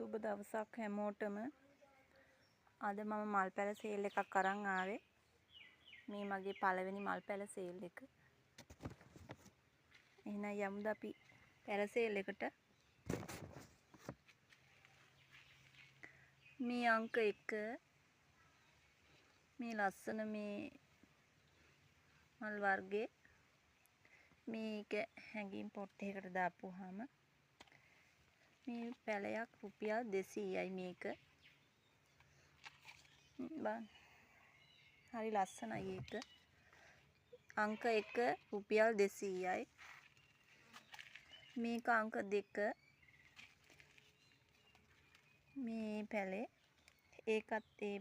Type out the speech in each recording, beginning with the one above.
සුබ දවසක් හැමෝටම. අද මම මල් පැල සේල් එකක් අරන් ආවේ. මේ මගේ පළවෙනි මල් පැල සේල් එක. එහෙනම් යමුද අපි පැල සේල් එකට. මේ අංක 1 මේ ලස්සන මේ මල් වර්ගේ මේක හැංගීම් පොට්ටයකට දාපුවාම මේ පැලයක් රුපියල් 200යි මේක. බලන්න. හරි ලස්සනයි ඒක. අංක 1 රුපියල් 200යි. මේක අංක 2 මේ පැලේ ඒකත් ඒ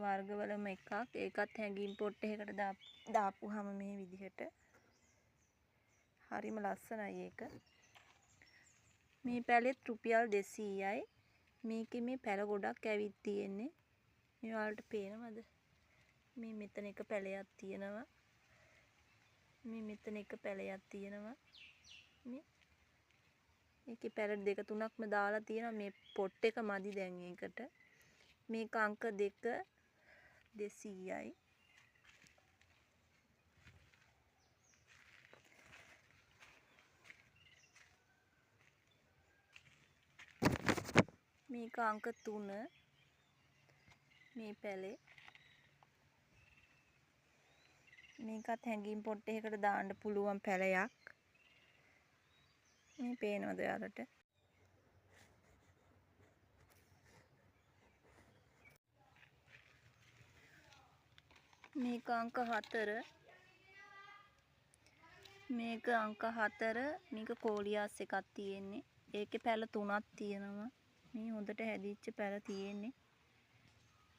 වර්ගවලම එකක්. ඒකත් හැංගීම් පොට්ටයකට දාපුවාම මේ විදිහට හරිම ලස්සනයි ඒක. මේ පැලෙත් රුපියල් 200යි. මේකේ මේ පැල ගොඩක් ඇවිත් තියෙන්නේ. මේ වලට පේනවද? මේ මෙතන එක පැලයක් තියෙනවා. මේ මෙතන එක පැලයක් තියෙනවා. මේ ඒකේ පැල දෙක තුනක්ම දාලා තියෙනවා. මේ පොට් එක මදි දැන් ඒකට. මේක අංක 2 200යි. මේක අංක 3 මේ පැලේ. මේකත් හැංගීම් පොට්ටයකට දාන්න පුළුවන් පැලයක්. මේ පේනවද ඔයාලට? මේක අංක 4. මේක අංක 4. මේක කෝලියාස් එකක් තියෙන්නේ. ඒකේ පැල 3ක් තියෙනවා. මේ හොඳට හැදිච්ච පැල තියෙන්නේ.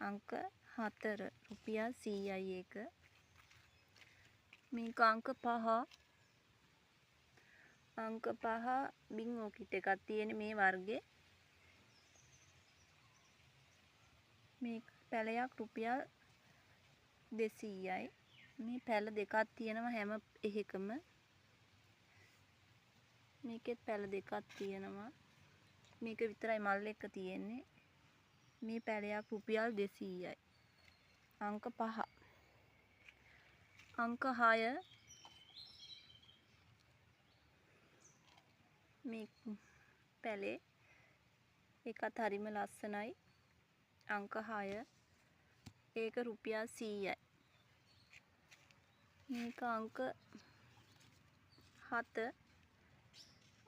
අංක 4 රුපියල් 100යි ඒක. මේක අංක 5. අංක 5 බින් ඕකිට් එකක් තියෙන්නේ මේ වර්ගේ. මේ පැලයක් රුපියල් 200යි. මේ පැල දෙකක් තියෙනවා හැම එකකම. මේකෙත් පැල දෙකක් තියෙනවා. මේක විතරයි මල් එක තියෙන්නේ. මේ පැලයක් රුපියල් 200යි. අංක 5. අංක 6 මේ පැලේ ඒකත් හරිම ලස්සනයි. අංක 6 ඒක රුපියල් 100යි. මේක අංක 7.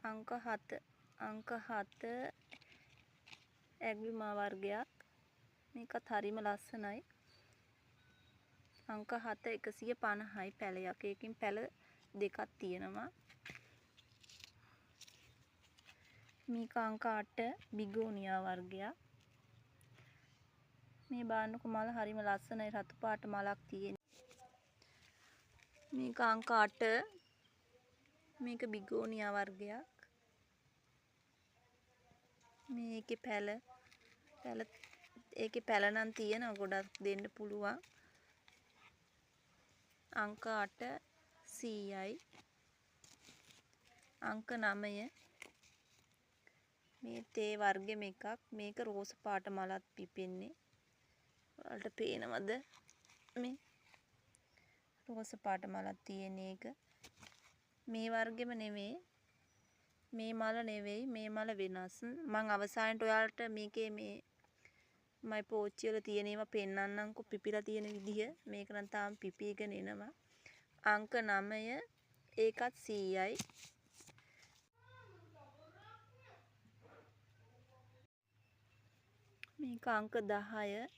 අංක 7 අංක 7 ඇග්ලිමා වර්ගයක්. මේකත් හරිම ලස්සනයි. අංක 7 150යි පැලයක්. ඒකෙන් පැල දෙකක් තියෙනවා. මේක අංක 8 බිගෝනියා වර්ගයක්. මේ බාන්නක මල හරිම ලස්සනයි. රතු පාට මලක් තියෙන්නේ. මේක අංක 8 මේක බිගෝනියා වර්ගයක්. මේකේ පැල ඒකේ පැල නම් තියෙනවා ගොඩක් දෙන්න පුළුවන්. අංක 8 100යි. අංක 9 මේ තේ වර්ගෙම එකක්. මේක රෝස පාට මලක් පිපෙන්නේ. ඔයාලට පේනවද? මේ රෝස පාට මලක් තියෙන එක. මේ වර්ගෙම නෙවෙයි. මේ මල නෙවෙයි. මේ මල වෙනස්. මං අවසානට ඔයාලට මේකේ මේ මයි පෝච්චි වල තියෙන ඒවා පෙන්නන්නම්කෝ පිපිලා තියෙන විදිහ. මේක නම් තාම පිපිගෙන එනවා. අංක 9 ඒකත් 100යි. මේක අංක 10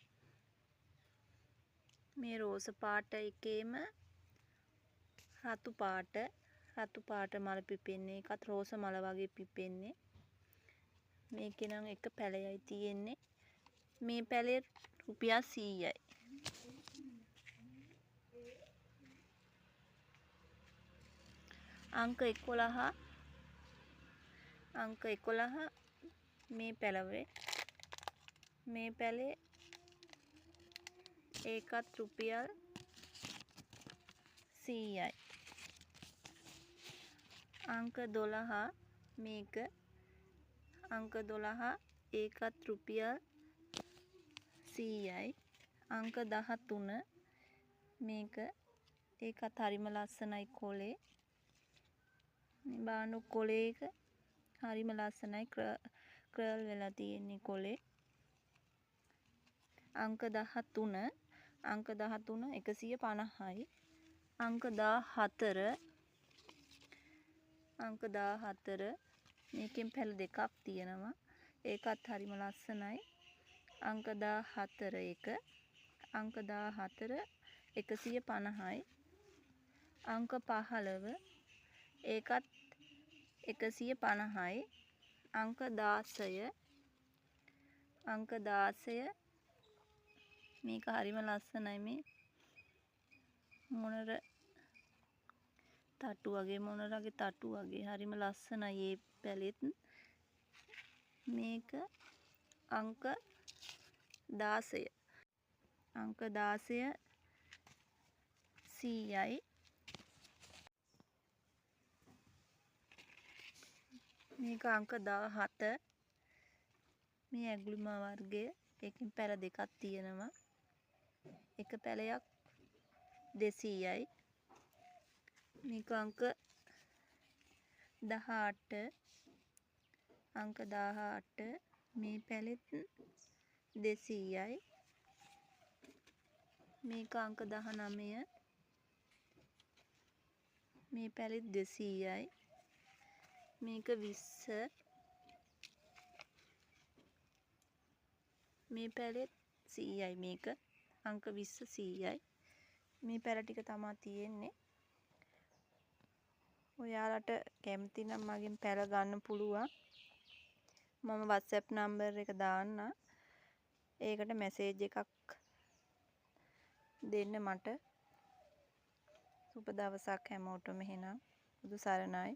මේ රෝස පාට එකේම රතු පාට මල පිපෙන්නේ. ඒකත් රෝස මල වගේ පිපෙන්නේ. මේකේ නම් එක පැලයයි තියෙන්නේ. මේ පැලේ රුපියල් 100යි. අංක 11 මේ පැලවේ මේ පැලේ ඒකත් රුපියල් 100යි. අංක 12 මේක අංක 12 ඒකත් රුපියල් 100යි. අංක 13 මේක. ඒකත් හරිම ලස්සනයි කොලේ. මේ බානු කොලේක හරිම ලස්සනයි ක්‍රල් වෙලා තියෙන්නේ කොලේ. අංක 13 අංක 13 150යි. අංක 14 මේකෙන් පැල දෙකක් තියෙනවා. ඒකත් හරිම ලස්සනයි. අංක 14 එක. අංක 14 150යි. අංක 15 ඒකත් 150යි. අංක 16 මේක හරිම ලස්සනයි. මේ මොනර තට්ටු වගේ මොනරගේ තට්ටු වගේ හරිම ලස්සනයි මේ පැලෙත්. මේක අංක 16 100යි. මේක අංක 17 මේ ඇග්ලිම වර්ගය. ඒකෙන් පැල දෙකක් තියෙනවා. එක පැලයක් 200යි. මේක අංක 18 මේ පැලෙත් 200යි. මේක අංක 19 මේ පැලෙත් 200යි. මේක 20 මේ පැලෙත් 100යි. මේක අංක 20 100යි. මේ පැල ටික තමයි තියෙන්නේ. ඔයාලට කැමති නම් මගෙන් පැල ගන්න පුළුවන්. මම WhatsApp නම්බර් එක දාන්න. ඒකට මැසේජ් එකක් දෙන්න මට. සුබ දවසක් හැමෝටම. එහෙනම් බුදු සරණයි.